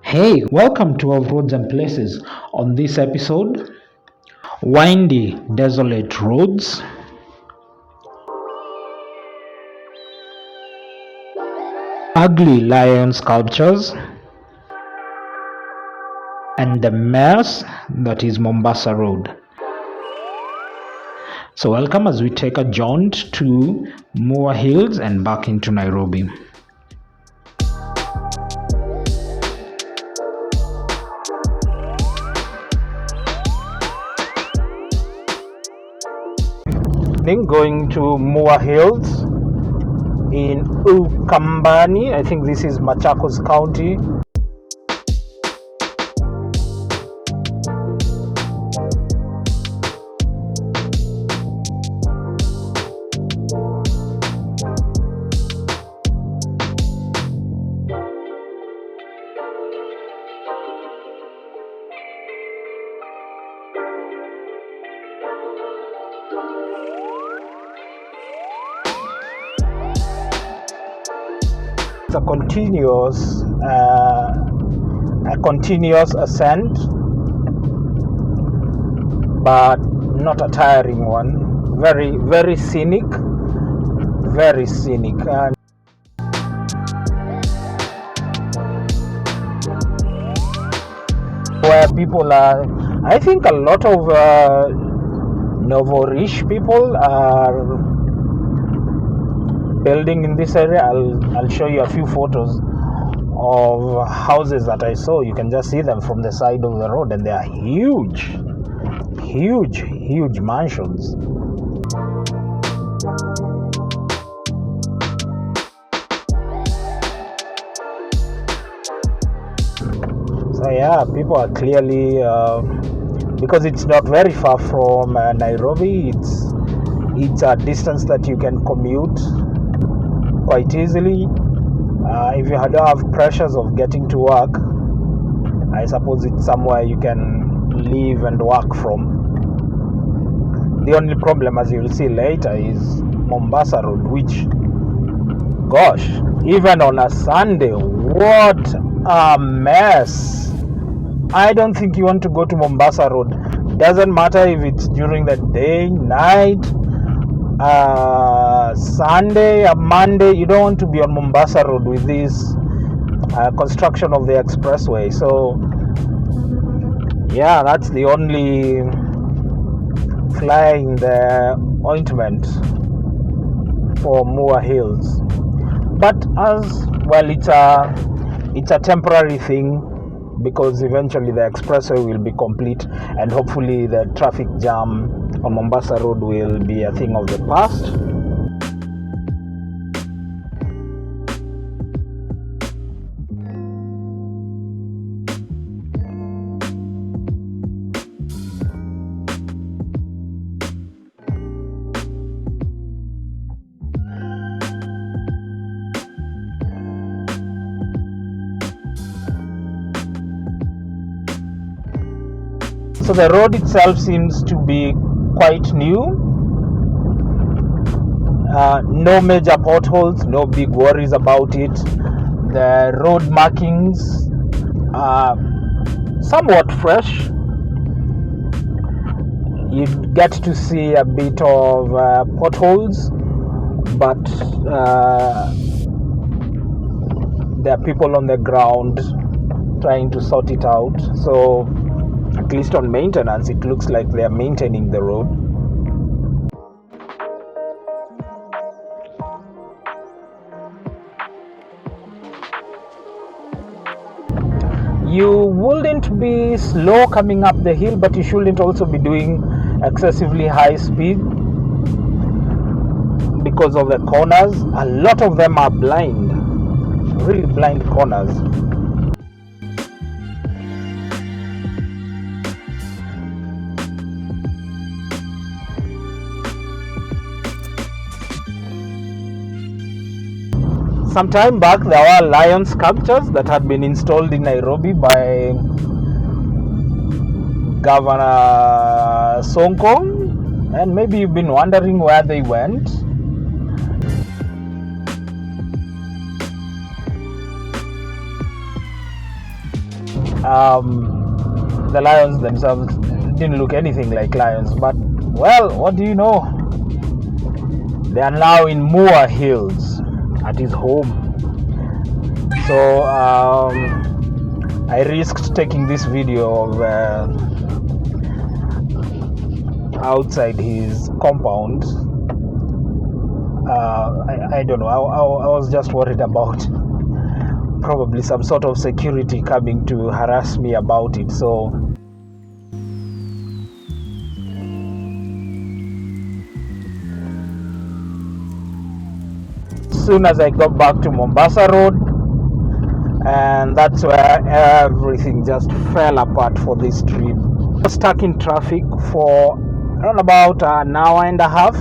Hey, welcome to Our Roads and Places. On this episode, windy, desolate roads, ugly lion sculptures, and the mess that is Mombasa Road. So, welcome as we take a jaunt to Mua Hills and back into Nairobi. Going to Mua Hills in Ukambani. I think this is Machakos County. It's a continuous ascent, but not a tiring one. Very, very scenic, and where people are, I think a lot of Novo-rich people are building in this area. I'll show you a few photos of houses that I saw. You can just see them from the side of the road, and they are huge mansions. So yeah, people are clearly because it's not very far from Nairobi. It's a distance that you can commute quite easily. If you don't have pressures of getting to work, I suppose it's somewhere you can live and work from. The only problem, as you'll see later, is Mombasa Road, which, gosh, even on a Sunday, what a mess. I don't think you want to go to Mombasa Road. Doesn't matter if it's during the day, night, Sunday or Monday. You don't want to be on Mombasa Road with this construction of the Expressway. So yeah, that's the only fly in the ointment for Mua Hills. But as well, it's a temporary thing, because eventually the expressway will be complete, and hopefully the traffic jam on Mombasa Road will be a thing of the past. So the road itself seems to be quite new. No major potholes, no big worries about it. The road markings are somewhat fresh. You get to see a bit of potholes, but there are people on the ground trying to sort it out. So at least on maintenance, it looks like they are maintaining the road. You wouldn't be slow coming up the hill, but you shouldn't also be doing excessively high speed because of the corners. A lot of them are blind, really blind corners. Some time back, there were lion sculptures that had been installed in Nairobi by Governor Sonko, and maybe you've been wondering where they went. The lions themselves didn't look anything like lions, but well, what do you know? They are now in Mua Hills at his home. So I risked taking this video of outside his compound. I don't know. I was just worried about probably some sort of security coming to harass me about it. So as soon as I got back to Mombasa Road, and that's where everything just fell apart for this trip. I was stuck in traffic for around about an hour and a half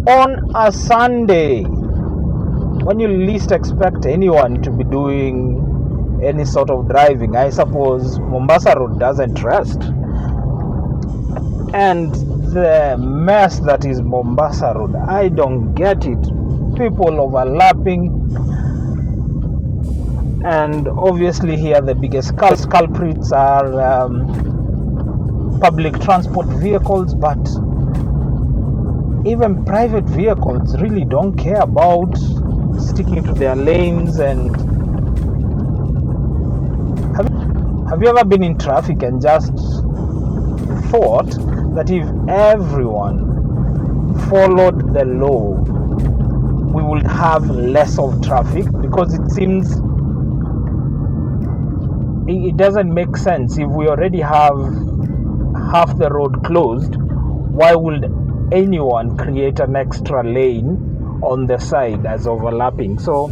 on a Sunday, when you least expect anyone to be doing any sort of driving. I suppose Mombasa Road doesn't rest. And the mess that is Mombasa Road, I don't get it. People overlapping, and obviously here the biggest culprits are public transport vehicles, but even private vehicles really don't care about sticking to their lanes. And have you ever been in traffic and just thought that if everyone followed the law, we would have less of traffic? Because it seems it doesn't make sense. If we already have half the road closed, why would anyone create an extra lane on the side as overlapping? So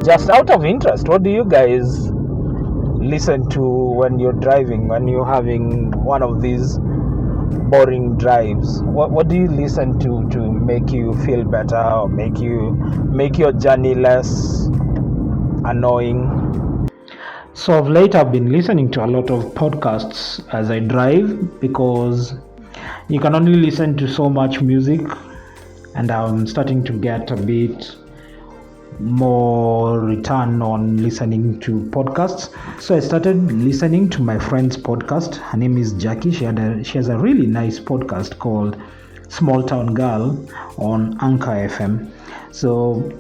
just out of interest, what do you guys listen to when you're driving, when you're having one of these boring drives? What do you listen to make you feel better, or make your journey less annoying? So of late I've been listening to a lot of podcasts as I drive, because you can only listen to so much music, and I'm starting to get a bit more return on listening to podcasts. So I started listening to my friend's podcast. Her name is Jackie. She has a really nice podcast called Small Town Girl on Anchor FM. So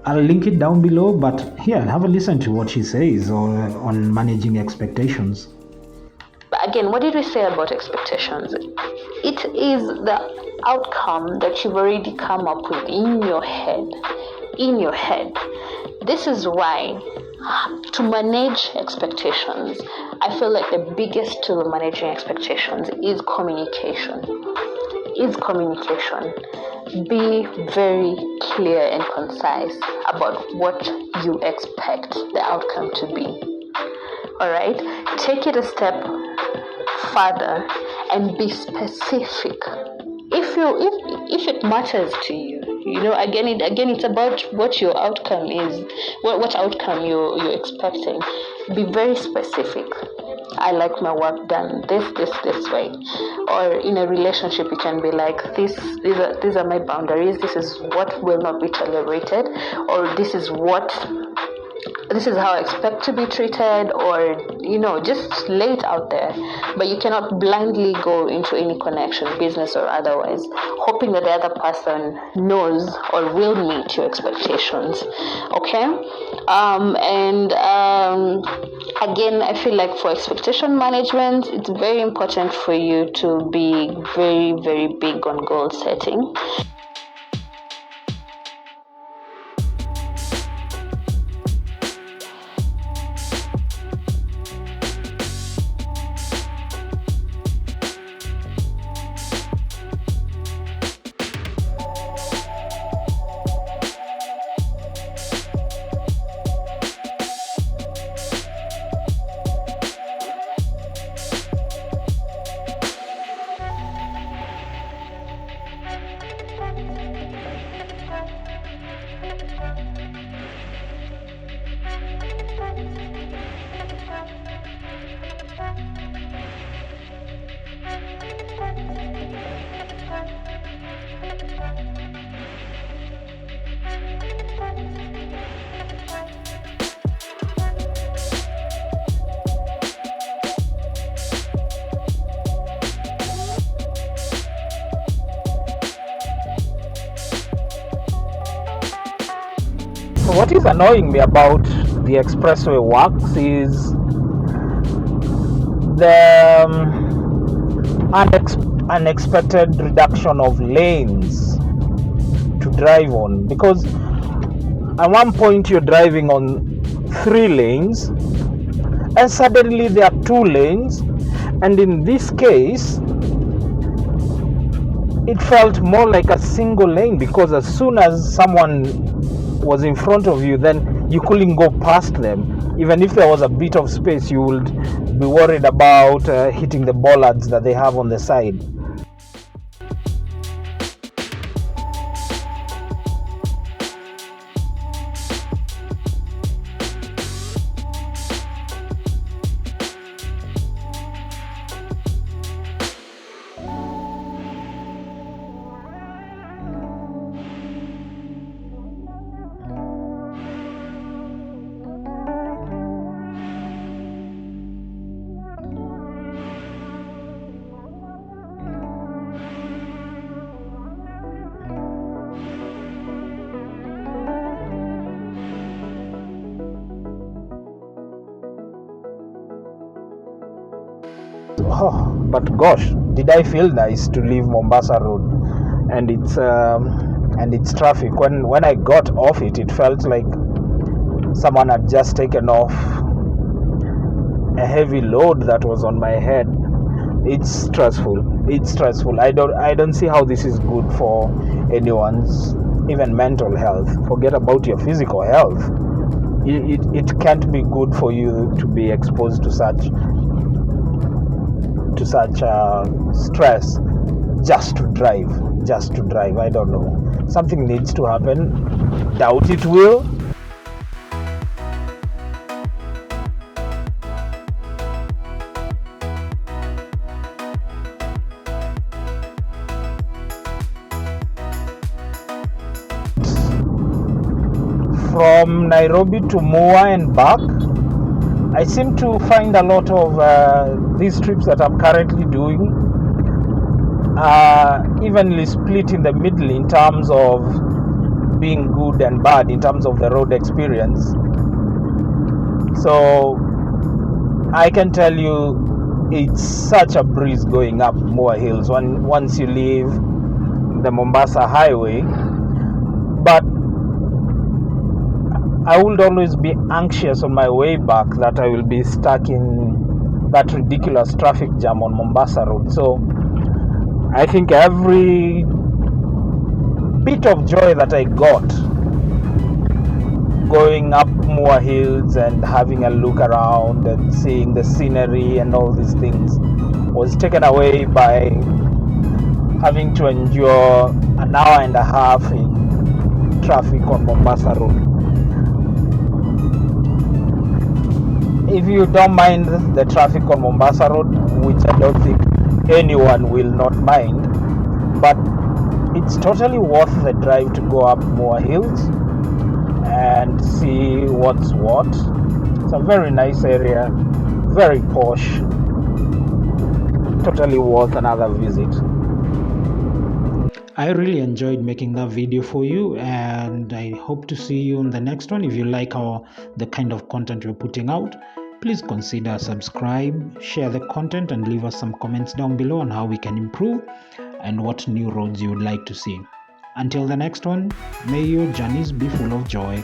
I'll link it down below, but here, have a listen to what she says on managing expectations. But again, what did we say about expectations? It is the outcome that you've already come up with in your head. This is why, to manage expectations, I feel like the biggest tool of managing expectations is communication. Be very clear and concise about what you expect the outcome to be. Alright? Take it a step further and be specific. If it matters to you, again it's about what your outcome is, what outcome you're expecting. Be very specific. I like my work done this way. Or in a relationship, you can be like, these are my boundaries. This is what will not be tolerated, or this is how I expect to be treated, or just lay it out there. But you cannot blindly go into any connection, business or otherwise, hoping that the other person knows or will meet your expectations. Okay? Again, I feel like for expectation management, it's very important for you to be very, very big on goal setting. what is annoying me about the expressway works is the unexpected reduction of lanes to drive on, because at one point you're driving on 3 lanes and suddenly there are 2 lanes, and in this case it felt more like a single lane, because as soon as someone was in front of you, then you couldn't go past them. Even if there was a bit of space, you would be worried about hitting the bollards that they have on the side. Oh, but gosh, did I feel nice to leave Mombasa Road and its traffic. When I got off it, it felt like someone had just taken off a heavy load that was on my head. It's stressful. I don't see how this is good for anyone's, even mental health. Forget about your physical health. It can't be good for you to be exposed to such stress just to drive. I don't know, something needs to happen. Doubt it will. From Nairobi to Mua and back, I seem to find a lot of these trips that I'm currently doing evenly split in the middle in terms of being good and bad in terms of the road experience. So I can tell you it's such a breeze going up Mua Hills once you leave the Mombasa highway. But I would always be anxious on my way back that I will be stuck in that ridiculous traffic jam on Mombasa Road. So I think every bit of joy that I got going up Mua Hills and having a look around and seeing the scenery and all these things was taken away by having to endure an hour and a half in traffic on Mombasa Road. If you don't mind the traffic on Mombasa Road, which I don't think anyone will not mind, but it's totally worth the drive to go up Mua Hills and see what's what. It's a very nice area, very posh, totally worth another visit. I really enjoyed making that video for you, and I hope to see you on the next one. If you like the kind of content we're putting out, please consider subscribe, share the content, and leave us some comments down below on how we can improve and what new roads you would like to see. Until the next one, may your journeys be full of joy.